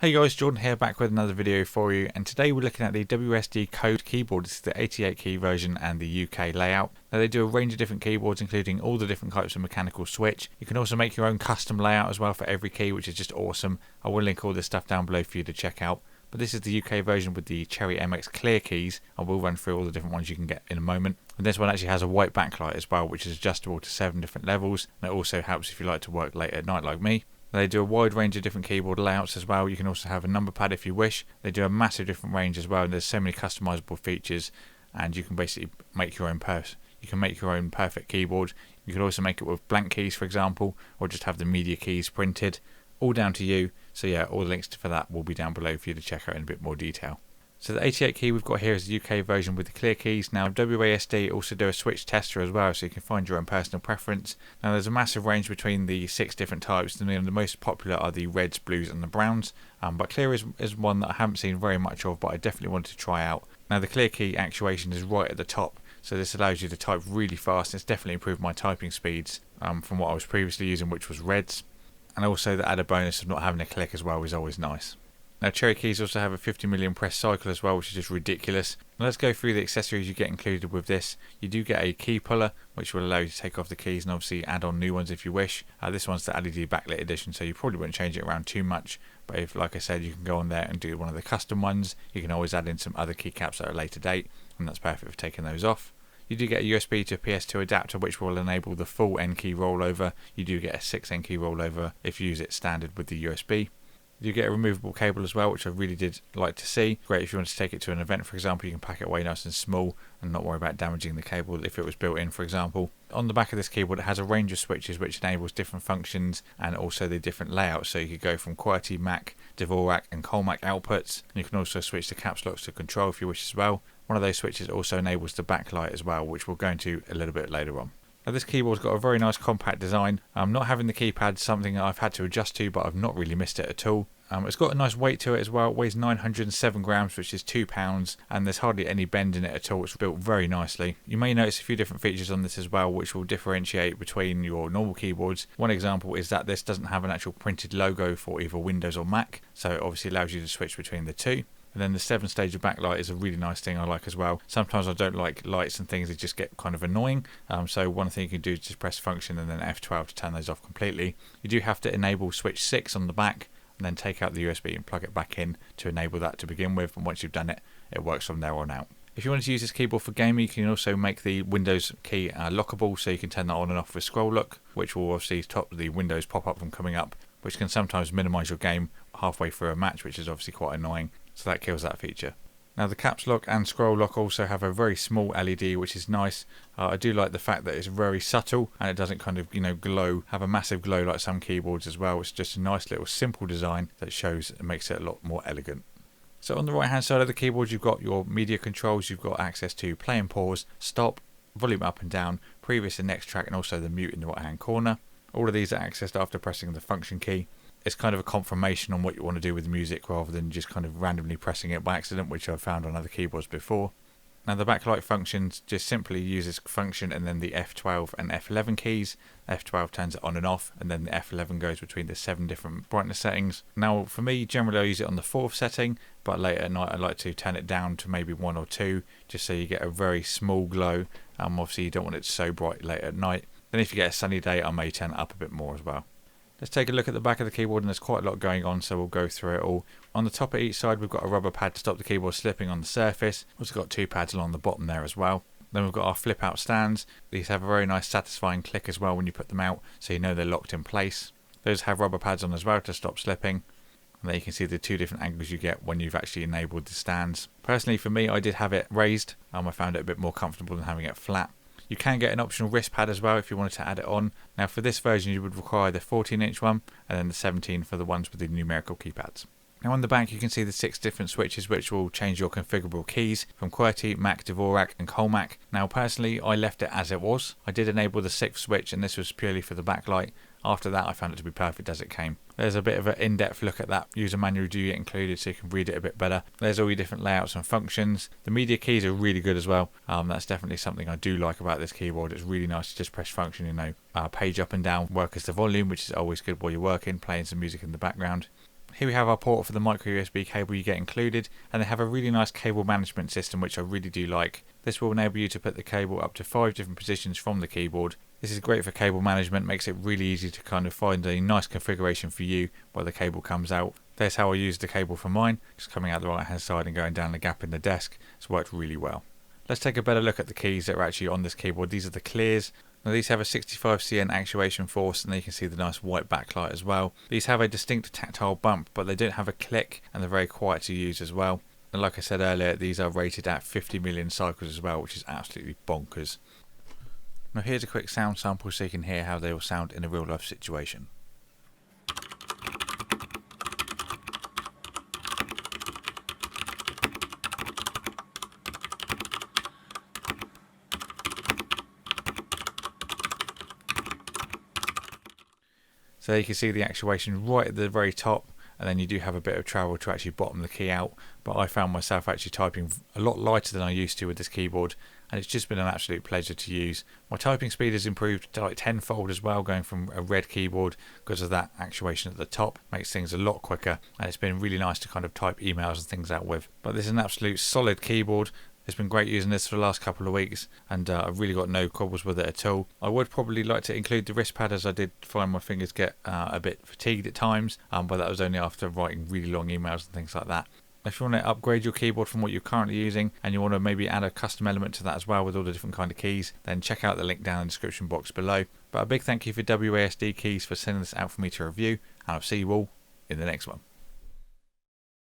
Hey guys, Jordan here, back with another video for you, and today we're looking at the WASD code keyboard. This is the 88 key version and the UK layout. Now they do a range of different keyboards, including all the different types of mechanical switch. You can also make your own custom layout as well for every key, which is just awesome. I will link all this stuff down below for you to check out. But this is the UK version with the Cherry MX clear keys. I will run through all the different ones you can get in a moment. And this one actually has a white backlight as well, which is adjustable to 7 different levels. And it also helps if you like to work late at night like me. They do a wide range of different keyboard layouts as well. You can also have a number pad if you wish. They do a massive different range as well, and there's so many customizable features, and you can basically make your own perfect keyboard. You can also make it with blank keys, for example, or just have the media keys printed. All down to you. So yeah, all the links for that will be down below for you to check out in a bit more detail. So the 88 key we've got here is the UK version with the clear keys. Now WASD also do a switch tester as well, so you can find your own personal preference. Now there's a massive range between the 6 different types. The most popular are the reds, blues and the browns. But clear is one that I haven't seen very much of, but I definitely wanted to try out. Now the clear key actuation is right at the top, so this allows you to type really fast. It's definitely improved my typing speeds from what I was previously using, which was reds. And also the added bonus of not having a click as well is always nice. Now Cherry keys also have a 50 million press cycle as well, which is just ridiculous. Now let's go through the accessories you get included with this. You do get a key puller, which will allow you to take off the keys and obviously add on new ones if you wish. This one's the LED backlit edition, so you probably wouldn't change it around too much. But if, like I said, you can go on there and do one of the custom ones. You can always add in some other keycaps at a later date, and that's perfect for taking those off. You do get a USB to a PS2 adapter, which will enable the full N key rollover. You do get a 6 N key rollover if you use it standard with the USB. You get a removable cable as well, which I really did like to see. Great if you want to take it to an event, for example. You can pack it away nice and small and not worry about damaging the cable if it was built in, for example. On the back of this keyboard it has a range of switches which enables different functions and also the different layouts. So you could go from QWERTY, Mac, Dvorak and Colmac outputs. And you can also switch the caps locks to control if you wish as well. One of those switches also enables the backlight as well, which we'll go into a little bit later on. Now this keyboard's got a very nice compact design. Not having the keypad is something that I've had to adjust to, but I've not really missed it at all. It's got a nice weight to it as well. It weighs 907 grams, which is 2 pounds, and there's hardly any bend in it at all. It's built very nicely. You may notice a few different features on this as well, which will differentiate between your normal keyboards. One example is that this doesn't have an actual printed logo for either Windows or Mac, so it obviously allows you to switch between the two. And then the 7-stage of backlight is a really nice thing I like as well. Sometimes I don't like lights and things, they just get kind of annoying. So one thing you can do is just press function and then F12 to turn those off completely. You do have to enable switch 6 on the back and then take out the USB and plug it back in to enable that to begin with. And once you've done it, it works from there on out. If you want to use this keyboard for gaming, you can also make the Windows key lockable, so you can turn that on and off with scroll look, which will obviously stop the Windows pop-up from coming up, which can sometimes minimise your game halfway through a match, which is obviously quite annoying. So that kills that feature. Now the caps lock and scroll lock also have a very small LED, which is nice. I do like the fact that it's very subtle and it doesn't kind of glow, have a massive glow like some keyboards as well. It's just a nice little simple design that shows and makes it a lot more elegant. So on the right hand side of the keyboard you've got your media controls. You've got access to play and pause, stop, volume up and down, previous and next track, and also the mute in the right hand corner. All of these are accessed after pressing the function key. It's kind of a confirmation on what you want to do with the music rather than just kind of randomly pressing it by accident, which I've found on other keyboards before. Now the backlight functions just simply uses function and then the F12 and F11 keys. F12 turns it on and off, and then the F11 goes between the 7 different brightness settings. Now for me, generally I use it on the 4th setting, but later at night I like to turn it down to maybe 1 or 2, just so you get a very small glow. Obviously you don't want it so bright late at night. Then if you get a sunny day, I may turn it up a bit more as well. Let's take a look at the back of the keyboard, and there's quite a lot going on, so we'll go through it all. On the top of each side we've got a rubber pad to stop the keyboard slipping on the surface. Also got 2 pads along the bottom there as well. Then we've got our flip out stands. These have a very nice satisfying click as well when you put them out, so you know they're locked in place. Those have rubber pads on as well to stop slipping. And there you can see the 2 different angles you get when you've actually enabled the stands. Personally for me, I did have it raised. I found it a bit more comfortable than having it flat. You can get an optional wrist pad as well if you wanted to add it on. Now for this version you would require the 14-inch one and then the 17 for the ones with the numerical keypads. Now on the back you can see the 6 different switches which will change your configurable keys from QWERTY, Mac, Dvorak and Colmac. Now personally I left it as it was. I did enable the 6th switch and this was purely for the backlight. After that I found it to be perfect as it came. There's a bit of an in-depth look at that user manual do get included so you can read it a bit better. There's all your different layouts and functions. The media keys are really good as well. That's definitely something I do like about this keyboard. It's really nice to just press function, page up and down, work as the volume, which is always good while you're working, playing some music in the background. Here we have our port for the micro USB cable you get included, and they have a really nice cable management system which I really do like. This will enable you to put the cable up to 5 different positions from the keyboard. This is great for cable management, makes it really easy to kind of find a nice configuration for you where the cable comes out. There's how I use the cable for mine, just coming out the right hand side and going down the gap in the desk. It's worked really well. Let's take a better look at the keys that are actually on this keyboard. These are the clears. Now these have a 65cn actuation force, and then you can see the nice white backlight as well. These have a distinct tactile bump, but they don't have a click, and they're very quiet to use as well. And like I said earlier, these are rated at 50 million cycles as well, which is absolutely bonkers. Now here's a quick sound sample so you can hear how they will sound in a real life situation. So you can see the actuation right at the very top, and then you do have a bit of travel to actually bottom the key out, but I found myself actually typing a lot lighter than I used to with this keyboard, and it's just been an absolute pleasure to use. My typing speed has improved to like tenfold as well, going from a red keyboard because of that actuation at the top. Makes things a lot quicker, and it's been really nice to kind of type emails and things out with. But this is an absolute solid keyboard. It's been great using this for the last couple of weeks, and I've really got no quibbles with it at all. I would probably like to include the wrist pad, as I did find my fingers get a bit fatigued at times, but that was only after writing really long emails and things like that. If you want to upgrade your keyboard from what you're currently using, and you want to maybe add a custom element to that as well with all the different kind of keys, then check out the link down in the description box below. But a big thank you for WASD Keys for sending this out for me to review, and I'll see you all in the next one.